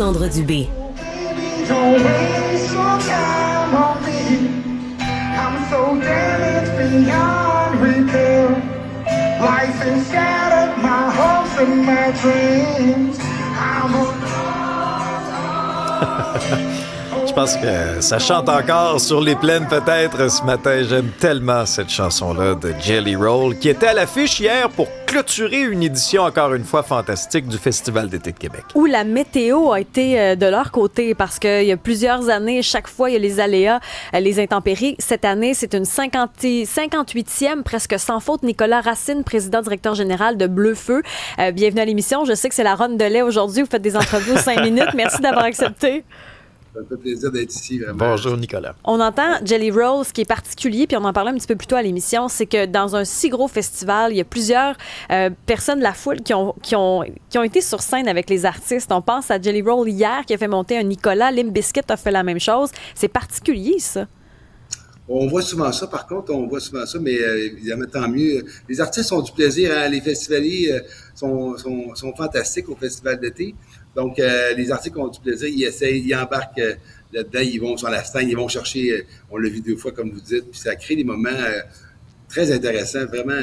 Alexandre Dubé. Don't waste your time on me. I'm so damaged beyond repair. Life has shattered my hopes and my dreams. Je pense que ça chante encore sur les plaines peut-être ce matin. J'aime tellement cette chanson-là de Jelly Roll qui était à l'affiche hier pour clôturer une édition encore une fois fantastique du Festival d'été de Québec. Où la météo a été de leur côté parce qu'il y a plusieurs années, chaque fois, il y a les aléas, les intempéries. Cette année, c'est une 58e, presque sans faute. Nicolas Racine, président directeur général de Bleu Feu. Bienvenue à l'émission. Je sais que c'est la ronde de lait aujourd'hui. Vous faites des entrevues aux 5 minutes. Merci d'avoir accepté. Ça me fait plaisir d'être ici, vraiment. Bonjour, Nicolas. On entend Jelly Roll, ce qui est particulier, puis on en parlait un petit peu plus tôt à l'émission, c'est que dans un si gros festival, il y a plusieurs personnes de la foule qui ont été sur scène avec les artistes. On pense à Jelly Roll hier, qui a fait monter un Nicolas. Limp Bizkit a fait la même chose. C'est particulier, ça. On voit souvent ça, par contre, mais évidemment, tant mieux. Les artistes ont du plaisir, hein? Les festivaliers sont fantastiques au festival d'été. Donc, les artistes ont du plaisir, ils essayent, ils embarquent là-dedans, ils vont sur la scène, ils vont chercher, on l'a vu 2 fois, comme vous dites, puis ça crée des moments très intéressants, vraiment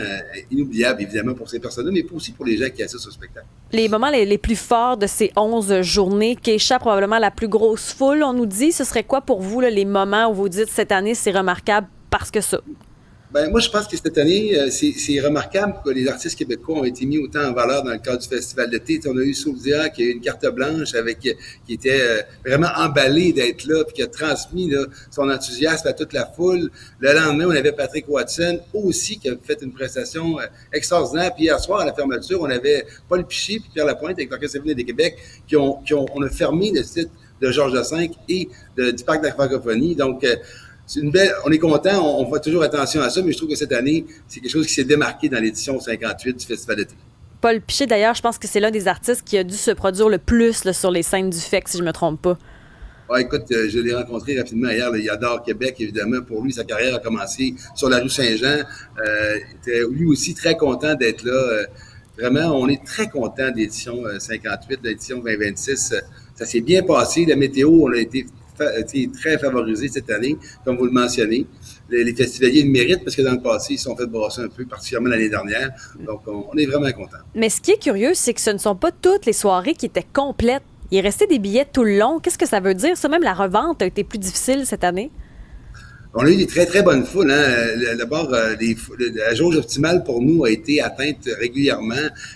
inoubliables, évidemment, pour ces personnes-là, mais aussi pour les gens qui assistent au spectacle. Les moments les plus forts de ces 11 journées, qui échappent probablement à la plus grosse foule, on nous dit, ce serait quoi pour vous, là, les moments où vous dites, cette année, c'est remarquable parce que ça? Ben, moi, je pense que cette année, c'est remarquable que les artistes québécois ont été mis autant en valeur dans le cadre du Festival d'été. On a eu Soudia qui a eu une carte blanche qui était vraiment emballé d'être là, puis qui a transmis là, son enthousiasme à toute la foule. Le lendemain, on avait Patrick Watson aussi qui a fait une prestation extraordinaire. Puis hier soir, à la fermeture, on avait Paul Piché puis Pierre Lapointe avec l'Orchestre symphonique des Québec on a fermé le site de Georges V et du Parc de la Francophonie. Donc, on est content, on fait toujours attention à ça, mais je trouve que cette année, c'est quelque chose qui s'est démarqué dans l'édition 58 du Festival d'été. Paul Piché, d'ailleurs, je pense que c'est l'un des artistes qui a dû se produire le plus là, sur les scènes du FEC, si je ne me trompe pas. Ouais, écoute, je l'ai rencontré rapidement hier. Il adore Québec, évidemment. Pour lui, sa carrière a commencé sur la rue Saint-Jean. Il était lui aussi très content d'être là. Vraiment, on est très content de l'édition 58, de l'édition 2026. Ça s'est bien passé. La météo, on a été très favorisé cette année, comme vous le mentionnez. Les festivaliers le méritent parce que dans le passé, ils se sont fait brasser un peu, particulièrement l'année dernière. Donc, on est vraiment contents. Mais ce qui est curieux, c'est que ce ne sont pas toutes les soirées qui étaient complètes. Il est resté des billets tout le long. Qu'est-ce que ça veut dire? Ça, même la revente a été plus difficile cette année? On a eu des très, très bonnes foules. Hein. D'abord, la jauge optimale pour nous a été atteinte régulièrement.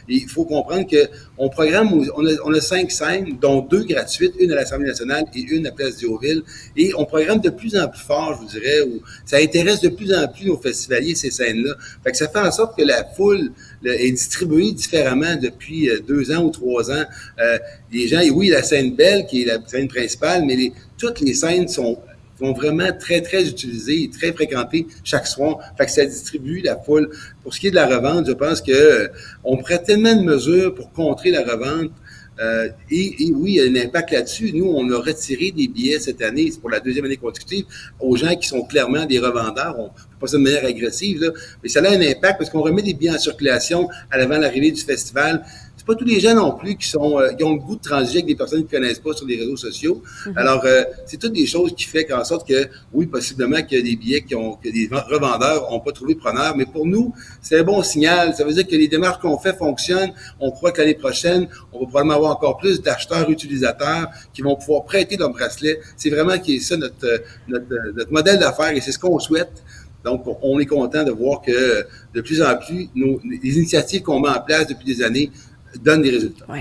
Et il faut comprendre qu'on programme, on a 5 scènes, dont 2 gratuites, une à l'Assemblée nationale et une à Place Diouville. Et on programme de plus en plus fort, je vous dirais, où ça intéresse de plus en plus nos festivaliers, ces scènes-là. Fait que ça fait en sorte que la foule est distribuée différemment depuis 2 ans ou 3 ans. Les gens, oui, la scène belle, qui est la scène principale, mais toutes les scènes sont vraiment très, très utilisés et très fréquentés chaque soir. Fait que ça distribue la foule. Pour ce qui est de la revente, je pense que on prend tellement de mesures pour contrer la revente. Et oui, il y a un impact là-dessus. Nous, on a retiré des billets cette année, c'est pour la 2e année consécutive, aux gens qui sont clairement des revendeurs. On ne fait pas ça de manière agressive, là, mais ça a un impact parce qu'on remet des billets en circulation avant l'arrivée du festival. C'est pas tous les gens non plus qui ont le goût de transiger avec des personnes qui ne connaissent pas sur les réseaux sociaux. Mm-hmm. Alors, c'est toutes des choses qui font en sorte que, oui, possiblement qu'il y a des billets que des revendeurs n'ont pas trouvé preneur, mais pour nous, c'est un bon signal. Ça veut dire que les démarches qu'on fait fonctionnent. On croit que l'année prochaine, on va probablement avoir encore plus d'acheteurs utilisateurs qui vont pouvoir prêter leur bracelet. C'est vraiment ça notre modèle d'affaires et c'est ce qu'on souhaite. Donc, on est content de voir que de plus en plus, les initiatives qu'on met en place depuis des années donne des résultats. Oui.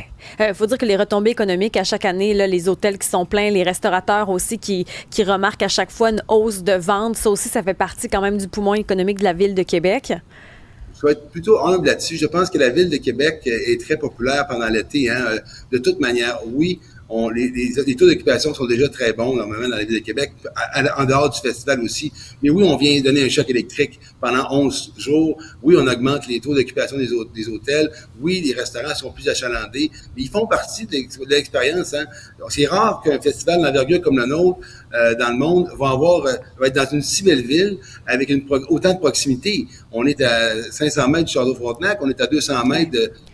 Faut dire que les retombées économiques à chaque année, là, les hôtels qui sont pleins, les restaurateurs aussi qui remarquent à chaque fois une hausse de vente, ça aussi, ça fait partie quand même du poumon économique de la Ville de Québec. Je vais être plutôt humble là-dessus. Je pense que la Ville de Québec est très populaire pendant l'été. Hein. De toute manière, oui, les taux d'occupation sont déjà très bons normalement dans la Ville de Québec, en dehors du festival aussi. Mais oui, on vient donner un choc électrique pendant 11 jours. Oui, on augmente les taux d'occupation des hôtels. Oui, les restaurants sont plus achalandés. Mais ils font partie de l'expérience. Hein. C'est rare qu'un festival d'envergure comme le nôtre dans le monde va être dans une si belle ville avec autant de proximité. On est à 500 mètres du Château-Frontenac, on est à 200 mètres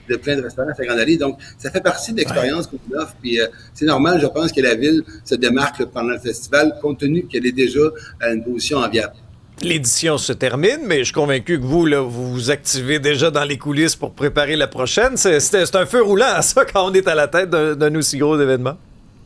de plein de restaurants à Grande Allée. Donc, ça fait partie de l'expérience qu'on offre. Puis, c'est normal, je pense que la ville se démarque pendant le festival, compte tenu qu'elle est déjà à une position enviable. L'édition se termine, mais je suis convaincu que vous, là, vous vous activez déjà dans les coulisses pour préparer la prochaine. C'est un feu roulant, ça, quand on est à la tête d'un aussi gros événement.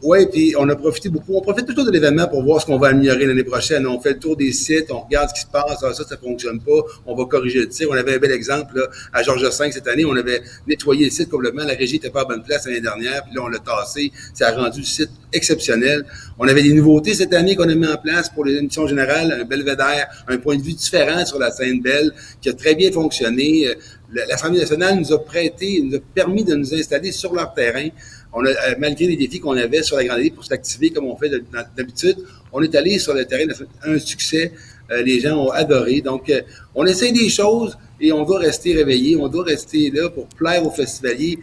Oui, puis on a profité beaucoup. On profite toujours de l'événement pour voir ce qu'on va améliorer l'année prochaine. On fait le tour des sites, on regarde ce qui se passe. Ah, ça fonctionne pas. On va corriger le tir. On avait un bel exemple là, à Georges V cette année. On avait nettoyé le site complètement. La régie n'était pas à bonne place l'année dernière. Puis là, on l'a tassé. Ça a rendu le site exceptionnel. On avait des nouveautés cette année qu'on a mis en place pour les émissions générales. Un belvédère, un point de vue différent sur la scène belle qui a très bien fonctionné. L'Assemblée nationale nous a permis de nous installer sur leur terrain. On a, malgré les défis qu'on avait sur la Grande Allée pour s'activer comme on fait d'habitude, on est allé sur le terrain, un succès. Les gens ont adoré. Donc, on essaie des choses et on doit rester réveillé. On doit rester là pour plaire aux festivaliers,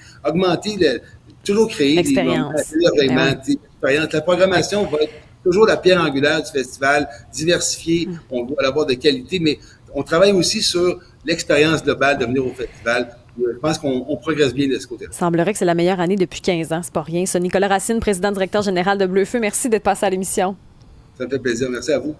toujours créer des moments d'expérience. La programmation va être toujours la pierre angulaire du festival, diversifiée. On doit l'avoir de qualité, mais on travaille aussi sur l'expérience globale de venir au festival. Je pense qu'on progresse bien de ce côté-là. Il semblerait que c'est la meilleure année depuis 15 ans. C'est pas rien. Ça, Nicolas Racine, président directeur général de Bleu Feu, merci d'être passé à l'émission. Ça me fait plaisir. Merci à vous.